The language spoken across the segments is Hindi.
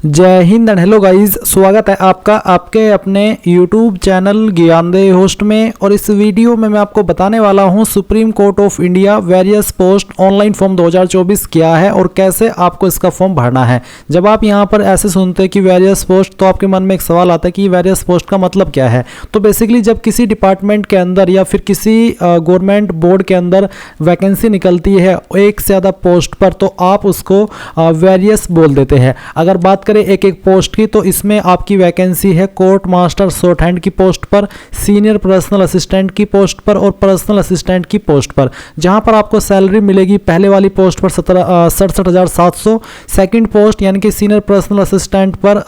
जय हिंद एंड हेलो गाइस, स्वागत है आपका आपके अपने YouTube चैनल ज्ञानदेह होस्ट में। और इस वीडियो में मैं आपको बताने वाला हूं supreme Court of India various post online form 2024 क्या है और कैसे आपको इसका फॉर्म भरना है। जब आप यहां पर ऐसे सुनते हैं कि वेरियस पोस्ट, तो आपके मन में एक सवाल आता है कि वेरियस पोस्ट का मतलब क्या है। तो बेसिकली जब किसी डिपार्टमेंट के अंदर या फिर किसी गवर्नमेंट बोर्ड के अंदर वैकेंसी निकलती है एक से ज़्यादा पोस्ट पर, तो आप उसको वेरियस बोल देते हैं। अगर बात एक एक पोस्ट की, तो इसमें आपकी वैकेंसी है कोर्ट मास्टर शॉर्ट हैंड की पोस्ट पर, सीनियर पर्सनल असिस्टेंट की पोस्ट पर और पर्सनल असिस्टेंट की पोस्ट पर, जहां पर आपको सैलरी मिलेगी पहले वाली पोस्ट पर 67,700, सेकंड पोस्ट यानी कि सीनियर पर्सनल असिस्टेंट पर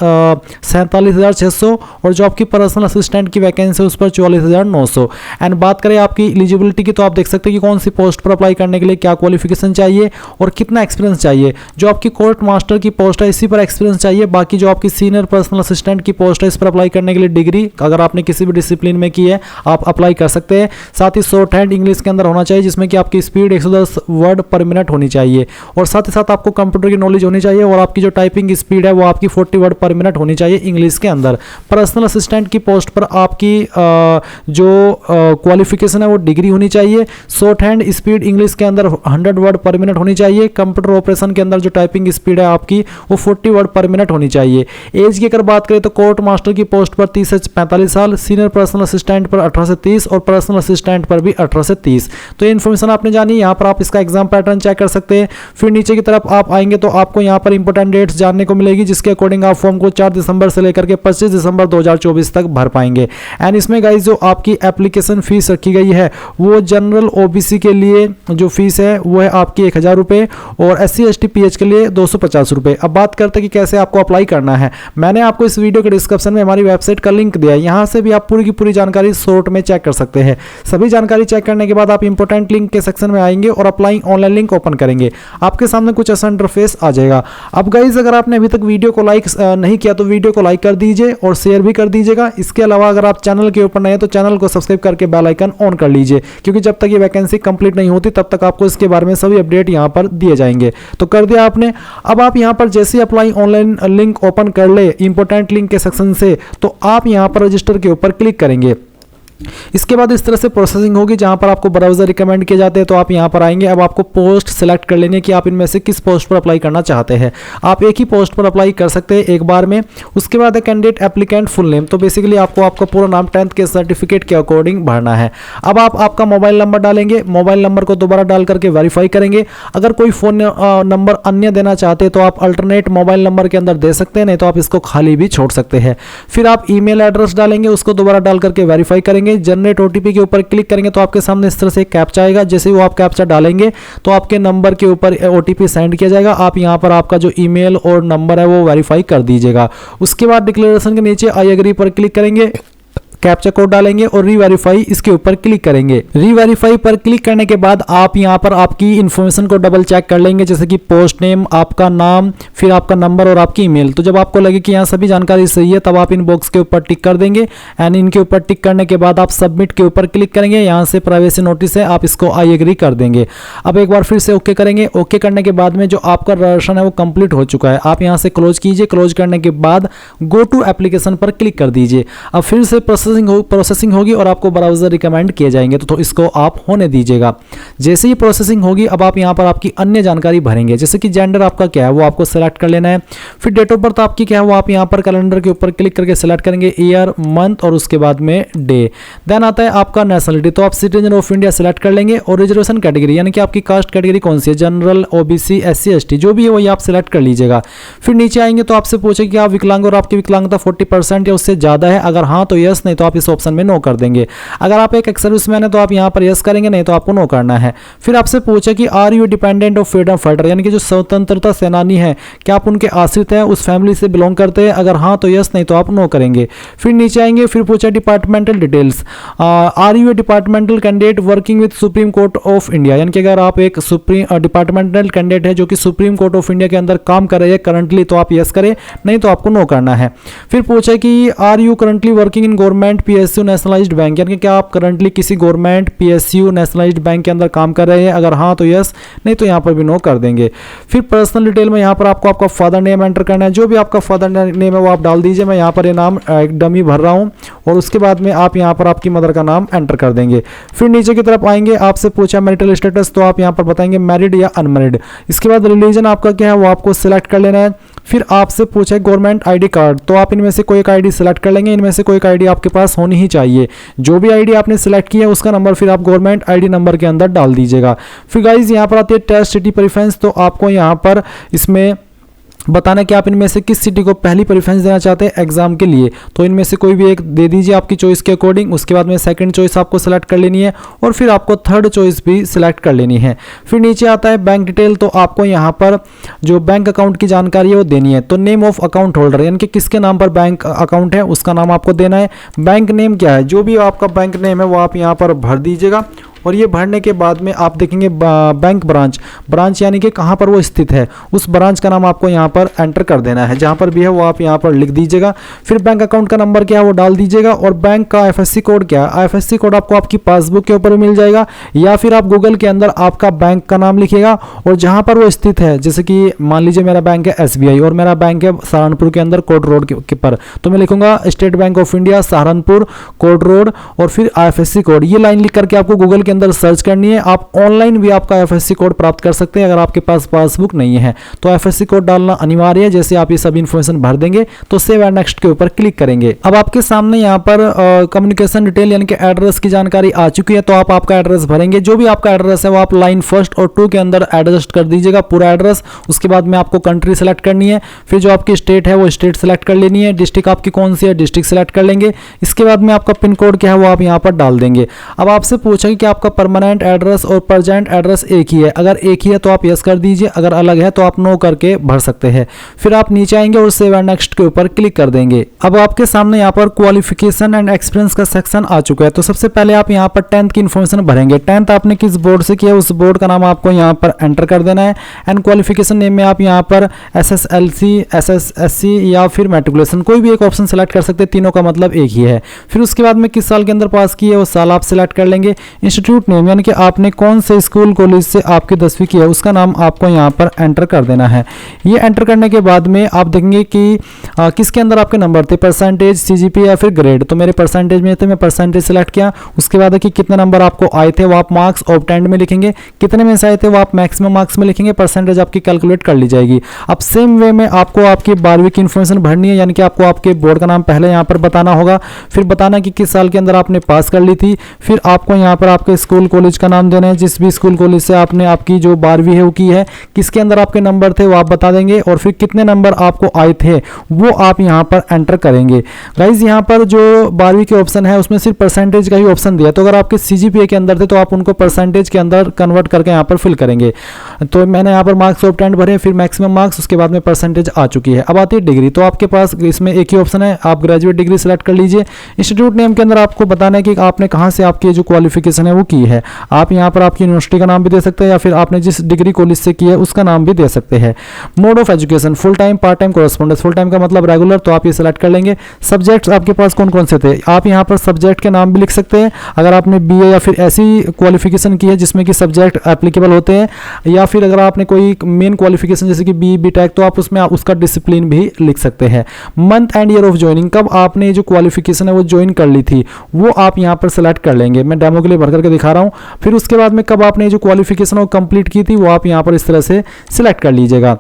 47,600 और जो आपकी पर्सनल असिस्टेंट की वैकेंसी है उस पर 44,900। एंड बात करें आपकी एलिजिबिलिटी की, तो आप देख सकते हैं कि कौन सी पोस्ट पर अप्लाई करने के लिए क्या क्वालिफिकेशन चाहिए और कितना एक्सपीरियंस चाहिए। जो आपकी कोर्ट मास्टर की पोस्ट है इसी पर एक्सपीरियंस चाहिए। बाकी जो आपकी सीनियर पर्सनल असिस्टेंट की पोस्ट है इस पर अप्लाई करने के लिए डिग्री अगर आपने किसी भी डिसिप्लिन में की है आप अप्लाई कर सकते हैं। साथ ही शॉर्ट हैंड इंग्लिश के अंदर होना चाहिए जिसमें कि आपकी स्पीड 110 वर्ड पर मिनट होनी चाहिए और साथ ही साथ आपको कंप्यूटर की नॉलेज होनी चाहिए और आपकी जो टाइपिंग स्पीड है वो आपकी 40 वर्ड पर मिनट होनी चाहिए इंग्लिश के अंदर। पर्सनल असिस्टेंट की पोस्ट पर आपकी जो क्वालिफिकेशन है वो डिग्री होनी चाहिए। शॉर्ट हैंड स्पीड इंग्लिश के अंदर 100 वर्ड पर मिनट होनी चाहिए। कंप्यूटर ऑपरेशन के अंदर जो टाइपिंग स्पीड है आपकी वो 40 वर्ड पर मिनट होनी चाहिए। एज की अगर बात करें तो कोर्ट मास्टर की पोस्ट पर 30 से 45 साल, सीनियर पर्सनल असिस्टेंट पर 18 से 30 और पर्सनल असिस्टेंट पर भी 18 से 30। तो ये इन्फॉर्मेशन आपने जानी। यहाँ पर आप इसका एग्जाम पैटर्न चेक कर सकते हैं। फिर नीचे की तरफ आप आएंगे तो आपको यहाँ पर इंपॉर्टेंट डेट्स जानने को मिलेगी जिसके अकॉर्डिंग आप फॉर्म को 4 दिसंबर से लेकर के 25 दिसंबर 2024 तक भर पाएंगे। एंड इसमें गाइज जो आपकी एप्लीकेशन फीस रखी गई है वो जनरल ओबीसी के लिए जो फीस है वो है आपकी 1,000 रुपये और SC ST PH के लिए 250 रुपये। अब बात करते हैं कि कैसे आपको अप्लाई करना है। मैंने आपको इस वीडियो के डिस्क्रिप्शन में हमारी वेबसाइट का लिंक दिया है, यहां से भी आप पूरी की पूरी जानकारी शॉर्ट में चेक कर सकते हैं। सभी जानकारी चेक करने के बाद आप इंपॉर्टेंट लिंक के सेक्शन में आएंगे और अप्लाई ऑनलाइन लिंक ओपन करेंगे, आपके सामने कुछ ऐसा इंटरफेस आ जाएगा। अब गाइज अगर आपने अभी तक वीडियो को लाइक नहीं किया तो वीडियो को लाइक कर दीजिए और शेयर भी कर दीजिएगा। इसके अलावा अगर आप चैनल के ऊपर नए हैं तो चैनल को सब्सक्राइब करके बेल आइकन ऑन कर लीजिए, क्योंकि जब तक ये वैकेंसी कंप्लीट नहीं होती तब तक आपको इसके बारे में सभी अपडेट यहाँ पर दिए जाएंगे। तो कर दिया आपने। अब आप यहाँ पर जैसे अप्लाई ऑनलाइन लिंक ओपन कर ले इंपॉर्टेंट लिंक के सेक्शन से, तो आप यहां पर रजिस्टर के ऊपर क्लिक करेंगे। इसके बाद इस तरह से प्रोसेसिंग होगी जहां पर आपको ब्राउजर रिकमेंड किए जाते हैं। तो आप यहां पर आएंगे। अब आपको पोस्ट सिलेक्ट कर लेंगे कि आप इनमें से किस पोस्ट पर अप्लाई करना चाहते हैं। आप एक ही पोस्ट पर अप्लाई कर सकते हैं एक बार में। उसके बाद है कैंडिडेट एप्लीकेंट फुल नेम। तो बेसिकली आपको आपका पूरा नाम 10th के सर्टिफिकेट के अकॉर्डिंग भरना है। अब आप आपका मोबाइल नंबर डालेंगे, मोबाइल नंबर को दोबारा डाल करके वेरीफाई करेंगे। अगर कोई फोन नंबर अन्य देना चाहते हैं तो आप अल्टरनेट मोबाइल नंबर के अंदर दे सकते हैं, नहीं तो आप इसको खाली भी छोड़ सकते हैं। फिर आप ईमेल एड्रेस डालेंगे, उसको दोबारा डाल करके वेरीफाई करेंगे। जनरेट ओटीपी के ऊपर क्लिक करेंगे तो आपके सामने इस तरह से एक कैप्चा आएगा। जैसे ही वो आप कैप्चा डालेंगे तो आपके नंबर के ऊपर ओटीपी सेंड किया जाएगा। आप यहां पर आपका जो ईमेल और नंबर है वो वेरीफाई कर दीजिएगा। उसके बाद डिक्लेरेशन के नीचे आई एग्री पर क्लिक करेंगे, कैप्चा कोड डालेंगे और रीवेरीफाई इसके ऊपर क्लिक करेंगे। रीवेरीफाई पर क्लिक करने के बाद आप यहां पर आपकी इंफॉर्मेशन को डबल चेक कर लेंगे, जैसे कि पोस्ट नेम, आपका नाम, फिर आपका नंबर और आपकी ईमेल। तो जब आपको लगे कि यहां सभी जानकारी सही है तब आप इन बॉक्स के ऊपर टिक कर देंगे। एंड इनके ऊपर टिक करने के बाद आप सबमिट के ऊपर क्लिक करेंगे। यहां से प्राइवेसी नोटिस है, आप इसको आई एग्री कर देंगे। अब एक बार फिर से ओके करेंगे। ओके करने के बाद में जो आपका रजिस्ट्रेशन है वो कंप्लीट हो चुका है। आप यहां से क्लोज कीजिए। क्लोज करने के बाद गो टू एप्लीकेशन पर क्लिक कर दीजिए। अब फिर से प्रोसेसिंग होगी और आपको ब्राउजर रिकमेंड किए जाएंगे, तो इसको आप होने दीजिएगा। जैसे ही प्रोसेसिंग होगी अब आप यहां पर आपकी अन्य जानकारी भरेंगे, जैसे कि जेंडर आपका क्या है वो आपको सेलेक्ट कर लेना है। फिर डेट ऑफ बर्थ आपकी क्या है वो आप यहां पर कैलेंडर के ऊपर क्लिक करके सेलेक्ट करेंगे, ईयर, मंथ और उसके बाद में डे। देन आता है आपका नेशनलिटी, तो आप सिटीजन ऑफ इंडिया सेलेक्ट कर लेंगे। और रिजर्वेशन कैटेगरी यानी कि आपकी कास्ट कैटेगरी कौन सी है, जनरल, ओबीसी, SC ST जो भी है वही आप सेलेक्ट कर लीजिएगा। फिर नीचे आएंगे तो आपसे पूछे कि आप विकलांग और आपकी विकलांगता 40% या उससे ज्यादा है, अगर हाँ तो यस, नहीं तो आप इस ऑप्शन में नो कर देंगे। अगर आप एक सर्विसमैन है तो आप यहां पर यस करेंगे, नहीं तो आपको नो करना है। फिर आपसे पूछे कि are you dependent of freedom fighter, यानी कि जो स्वतंत्रता सेनानी है क्या आप उनके आश्रित हैं, उस फैमिली से बिलोंग करते हैं, अगर हाँ तो यस, नहीं तो आप नो करेंगे। फिर नीचे आएंगे। फिर पूछा departmental details, are you departmental candidate working with Supreme Court of India, यानी कि अगर आप एक सुप्रीम डिपार्टमेंटल कैंडिडेट है जो कि सुप्रीम कोर्ट ऑफ इंडिया के अंदर काम कर रहे हैं करंटली, तो आप यस करें, नहीं तो आपको नो करना है। फिर पूछा कि are you currently working in government government PSU nationalized bank, यानी कि क्या आप करंटली किसी गवर्नमेंट पीएसयू नेशनलाइज्ड बैंक के अंदर काम कर रहे हैं, अगर हाँ तो यस, नहीं तो यहाँ पर भी नो कर देंगे। फिर पर्सनल डिटेल में यहाँ पर आपको आपका फादर नेम एंटर करना है, जो भी आपका फादर नेम है वो आप डाल दीजिए। मैं यहाँ पर ये नाम एक डमी भर रहा हूँ और उसके बाद में आप यहाँ पर आपकी मदर का नाम एंटर कर देंगे। फिर नीचे की तरफ आएंगे, आपसे पूछा मैरिटल स्टेटस, तो आप यहाँ पर बताएंगे मैरिड या अनमैरिड। इसके बाद रिलीजन आपका क्या है वो आपको सिलेक्ट कर लेना है। फिर आपसे पूछा गवर्नमेंट आईडी कार्ड, तो आप इनमें से कोई एक आईडी सिलेक्ट कर लेंगे। इनमें से कोई एक आईडी आपके पास होनी ही चाहिए। जो भी आईडी आपने सिलेक्ट किया है उसका नंबर फिर आप गवर्नमेंट आईडी नंबर के अंदर डाल दीजिएगा। फिर गाइज यहाँ पर आती है टेस्ट सिटी प्रेफरेंस, तो आपको यहाँ पर इसमें बताना कि आप इनमें से किस सिटी को पहली प्रेफरेंस देना चाहते हैं एग्जाम के लिए, तो इनमें से कोई भी एक दे दीजिए आपकी चॉइस के अकॉर्डिंग। उसके बाद में सेकंड चॉइस आपको सेलेक्ट कर लेनी है और फिर आपको थर्ड चॉइस भी सिलेक्ट कर लेनी है। फिर नीचे आता है बैंक डिटेल, तो आपको यहाँ पर जो बैंक अकाउंट की जानकारी है वो देनी है। तो नेम ऑफ अकाउंट होल्डर, यानी कि किसके नाम पर बैंक अकाउंट है उसका नाम आपको देना है। बैंक नेम क्या है, जो भी आपका बैंक नेम है वो आप यहाँ पर भर दीजिएगा। और ये भरने के बाद में आप देखेंगे बैंक ब्रांच यानी कि कहाँ पर वो स्थित है, उस ब्रांच का नाम आपको यहाँ पर एंटर कर देना है। जहाँ पर भी है वो आप यहाँ पर लिख दीजिएगा। फिर बैंक अकाउंट का नंबर क्या है वो डाल दीजिएगा और बैंक का आईएफएससी कोड क्या है, आईएफएससी कोड आपको आपकी पासबुक के ऊपर मिल जाएगा या फिर आप गूगल के अंदर आपका बैंक का नाम लिखिएगा और जहाँ पर वो स्थित है, जैसे कि मान लीजिए मेरा बैंक है एसबीआई और मेरा बैंक है सहारनपुर के अंदर कोर्ट रोड के पर, तो मैं लिखूंगा state bank of India Saharanpur court road और फिर आईएफएससी कोड। ये लाइन लिख करके आपको गूगल के अंदर सर्च करनी है। आप ऑनलाइन भी आपका आईएफएससी कोड प्राप्त कर सकते हैं अगर आपके पास पासबुक नहीं है, तो आईएफएससी कोड डालना अनिवार्य है। जैसे आप ये सभी इंफॉर्मेशन भर देंगे तो सेव एंड नेक्स्ट के ऊपर क्लिक करेंगे। अब आपके सामने यहाँ पर कम्युनिकेशन डिटेल यानी कि एड्रेस की जानकारी आ चुकी है, तो आप आपका एड्रेस भरेंगे। जो भी आपका एड्रेस है वो आप लाइन फर्स्ट और 2 के अंदर एडजस्ट कर दीजिएगा पूरा एड्रेस। उसके बाद में आपको कंट्री सेलेक्ट करनी है, फिर जो आपकी स्टेट है वो स्टेट सेलेक्ट कर लेनी है, डिस्ट्रिक्ट आपकी कौन सी है डिस्ट्रिक्ट सेलेक्ट कर लेंगे। इसके बाद में आपका पिन कोड क्या है वो आप यहाँ पर डाल देंगे। अब आपसे पूछेंगे कि आपका परमानेंट एड्रेस और प्रेजेंट एड्रेस एक ही है, अगर एक ही है तो आप यस कर दीजिए, अगर अलग है तो आप नो करके भर सकते हैं। फिर आप नीचे आएंगे और सेव एंड नेक्स्ट के ऊपर क्लिक कर देंगे। अब आपके सामने यहाँ पर क्वालिफिकेशन एंड एक्सपीरियंस का सेक्शन आ चुका है। तो सबसे पहले आप यहाँ पर 10th की इन्फॉर्मेशन भरेंगे। 10th आपने किस बोर्ड से किया उस बोर्ड का नाम आपको यहाँ पर एंटर कर देना है। एंड क्वालिफिकेशन नेम में आप यहाँ पर SSLC, SSSC या फिर मैट्रिकुलेशन कोई भी एक ऑप्शन सेलेक्ट कर सकते हैं, तीनों का मतलब एक ही है। फिर उसके बाद में किस साल के अंदर पास की है वो साल आप सिलेक्ट कर लेंगे। इंस्टीट्यूट नेम यानी कि आपने कौन से स्कूल कॉलेज से आपकी 10वीं की है उसका नाम आपको यहाँ पर एंटर कर देना है। ये एंटर करने के बाद में आप देखेंगे कि किसके अंदर आपके नंबर थे, परसेंटेज, CGPA या फिर ग्रेड। तो मेरे परसेंटेज में थे, मैं परसेंटेज सेलेक्ट किया। उसके बाद कि कितने नंबर आपको आए थे वो आप मार्क्स ऑब्टेंड में लिखेंगे, कितने में से आए थे वो आप मैक्सिमम मार्क्स में लिखेंगे, परसेंटेज आपकी कैलकुलेट कर ली जाएगी। अब सेम वे में आपको आपकी 12वीं की इन्फॉर्मेशन भरनी है, यानी कि आपको आपके बोर्ड का नाम पहले यहाँ पर बताना होगा, फिर बताना कि किस साल के अंदर आपने पास कर ली थी। फिर आपको यहाँ पर आपके स्कूल कॉलेज का नाम देना है, जिस भी स्कूल कॉलेज से आपने आपकी जो 12वीं है वो की है, किसके अंदर आपके नंबर थे वो आप बता देंगे और फिर कितने नंबर आपको आए थे वो आप यहाँ पर एंटर करेंगे। गाइज यहाँ पर जो 12वीं के ऑप्शन है उसमें सिर्फ परसेंटेज का ही ऑप्शन दिया, तो अगर आपके CGPA के अंदर थे तो आप उनको परसेंटेज के अंदर कन्वर्ट करके यहाँ पर फिल करेंगे। तो मैंने यहाँ पर मार्क्स ऑब्टेंड भरे, फिर मैक्सिमम मार्क्स, उसके बाद में परसेंटेज आ चुकी है। अब आती है डिग्री, तो आपके पास इसमें एक ही ऑप्शन है, आप ग्रेजुएट डिग्री सेलेक्ट कर लीजिए। इंस्टीट्यूट नेम के अंदर आपको बताना है कि आपने कहाँ से आपकी जो क्वालिफिकेशन है वो की है। आप यहाँ पर आपकी यूनिवर्सिटी का नाम भी दे सकते हैं या फिर आपने जिस डिग्री कॉलेज से की है उसका नाम भी दे सकते हैं। Mode of education full time, part time, correspondence. Full time का मतलब रेगुलर, तो आप ये सेलेक्ट कर लेंगे। सब्जेक्ट्स आपके पास कौन कौन से थे, आप यहाँ पर सब्जेक्ट के नाम भी लिख सकते हैं। अगर आपने BA या फिर ऐसी क्वालिफिकेशन की है जिसमें कि सब्जेक्ट एप्लीकेबल होते हैं, या फिर अगर आपने कोई मेन क्वालिफिकेशन जैसे कि BE BTech, तो आप उसमें उसका डिसिप्लिन भी लिख सकते हैं। Month and year of joining, कब आपने जो क्वालिफिकेशन है वो ज्वाइन कर ली थी वो आप यहाँ पर सेलेक्ट कर लेंगे। मैं डेमो के लिए भर करके दिखा रहा हूँ। फिर उसके बाद में कब आपने जो क्वालिफिकेशन वो कंप्लीट की थी वो आप यहाँ पर इस तरह से सिलेक्ट कर लीजिएगा।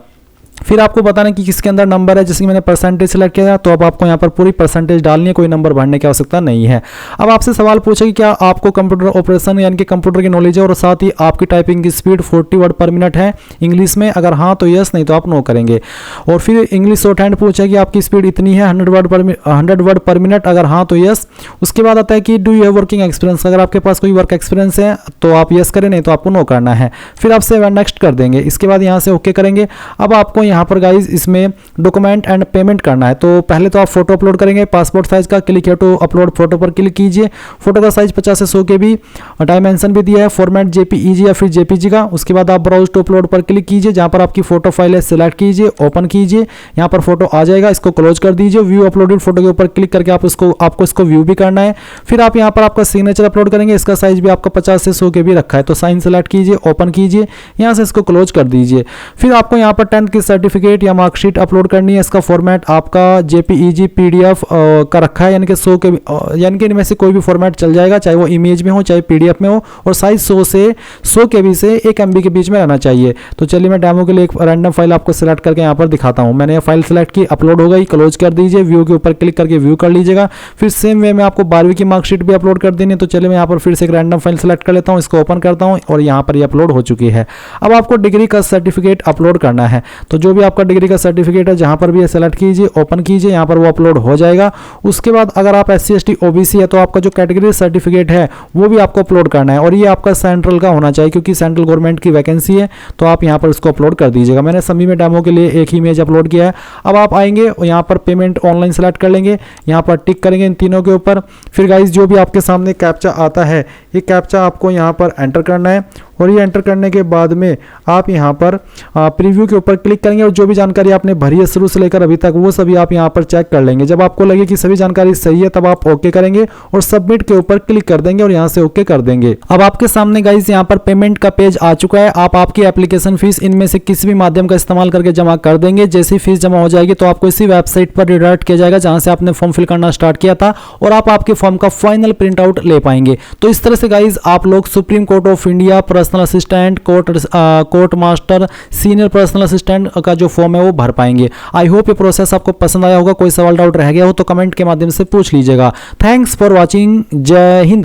फिर आपको बताना कि किसके अंदर नंबर है, जैसे कि मैंने परसेंटेज सेलेक्ट किया तो अब आपको यहाँ पर पूरी परसेंटेज डालनी है, कोई नंबर भरने की आवश्यकता नहीं है। अब आपसे सवाल पूछे कि क्या आपको कंप्यूटर ऑपरेशन यानी कि कंप्यूटर की नॉलेज है और साथ ही आपकी टाइपिंग की स्पीड 40 वर्ड पर मिनट है इंग्लिश में, अगर हाँ तो यस, नहीं तो आप नो करेंगे। और फिर इंग्लिश शॉर्ट हैंड पूछा कि आपकी स्पीड इतनी है 100 वर्ड पर मिनट, अगर हाँ तो यस। उसके बाद आता है कि do you have working experience, अगर आपके पास कोई वर्क एक्सपीरियंस है तो आप यस करें, नहीं तो आपको नो करना है। फिर आप सेव एंड नेक्स्ट कर देंगे। इसके बाद यहाँ से ओके करेंगे। अब आपको यहाँ पर गाइज इसमें डॉक्यूमेंट एंड पेमेंट करना है। तो पहले तो आप फोटो अपलोड करेंगे पासपोर्ट साइज का, क्लिक है तो अपलोड फोटो पर क्लिक कीजिए। फोटो का साइज 50 से 100 KB, डायमेंशन भी दिया है, फॉर्मेट JPEG या फिर JPG का। उसके बाद आप ब्राउज टू अपलोड पर क्लिक कीजिए, जहाँ पर आपकी फोटो फाइल है सिलेक्ट कीजिए, ओपन कीजिए, यहाँ पर फोटो आ जाएगा, इसको क्लोज कर दीजिए। व्यू अपलोडेड फोटो के ऊपर क्लिक करके आपको इसको व्यू भी करना है। फिर आप यहाँ पर आपका सिग्नेचर अपलोड करेंगे, इसका साइज भी आपका 50 से 100 KB रखा है, तो साइन सेलेक्ट कीजिए, ओपन कीजिए, यहाँ से इसको क्लोज कर दीजिए। फिर आपको यहाँ पर 10th की सर्टिफिकेट या मार्कशीट अपलोड करनी है। इसका फॉर्मेट आपका JPEG PDF का रखा है, यानी कि 100 KB, यानी कि इनमें से कोई भी फॉर्मेट चल जाएगा, चाहे वो इमेज में हो चाहे PDF में हो, और साइज 100 KB से 1 MB के बीच में रहना चाहिए। तो चलिए मैं डेमो के लिए एक रैंडम फाइल आपको सिलेक्ट करके यहाँ पर दिखाता हूँ। मैंने ये फाइल सिलेक्ट की, अपलोड हो गई, क्लोज कर दीजिए, व्यू के ऊपर क्लिक करके व्यू कर लीजिएगा। फिर सेम वे में आपको 12वीं की मार्कशीट भी अपलोड कर देनी है। तो चलिए मैं यहाँ पर फिर से एक रैंडम फाइल सिलेक्ट कर लेता हूँ, इसको ओपन करता हूँ और यहाँ पर ये अपलोड हो चुकी है। अब आपको डिग्री का सर्टिफिकेट अपलोड करना है, तो जो भी आपका डिग्री का सर्टिफिकेट है जहाँ पर भी सेलेक्ट कीजिए, ओपन कीजिए, यहाँ पर वो अपलोड हो जाएगा। उसके बाद अगर आप SC ST OBC है तो आपका जो कैटेगरी सर्टिफिकेट है वो भी आपको अपलोड करना है, और ये आपका सेंट्रल का होना चाहिए क्योंकि सेंट्रल गवर्नमेंट की वैकेंसी है। तो आप यहाँ पर इसको अपलोड कर दीजिएगा। मैंने सभी में डेमो के लिए एक ही इमेज अपलोड किया है। अब आप आएंगे और यहाँ पर पेमेंट ऑनलाइन सेलेक्ट कर लेंगे, यहाँ पर टिक करेंगे इन तीनों के ऊपर। फिर गाइज जो भी आपके सामने कैप्चा आता है, ये कैप्चा आपको यहाँ पर एंटर करना है, और ये एंटर करने के बाद में आप यहाँ पर प्रीव्यू के ऊपर क्लिक करेंगे और जो भी जानकारी आपने भरी है शुरू से लेकर अभी तक वो सभी आप यहाँ पर चेक कर लेंगे। जब आपको लगे कि सभी जानकारी सही है तब आप ओके करेंगे और सबमिट के ऊपर क्लिक कर देंगे और यहाँ से ओके कर देंगे। अब आपके सामने गाइस यहाँ पर पेमेंट का पेज आ चुका है। आप आपकी एप्लीकेशन फीस इनमें से किसी भी माध्यम का इस्तेमाल करके जमा कर देंगे। जैसी फीस जमा हो जाएगी तो आपको इसी वेबसाइट पर रिडायरेक्ट किया जाएगा जहां से आपने फॉर्म फिल करना स्टार्ट किया था, और आप आपके फॉर्म का फाइनल प्रिंट आउट ले पाएंगे। तो इस तरह से गाइज आप लोग supreme Court of India personal assistant, court master, senior personal assistant का जो फॉर्म है वो भर पाएंगे। आई होप ये प्रोसेस आपको पसंद आया होगा। कोई सवाल डाउट रह गया हो तो कमेंट के माध्यम से पूछ लीजिएगा। Thanks for watching. जय हिंद।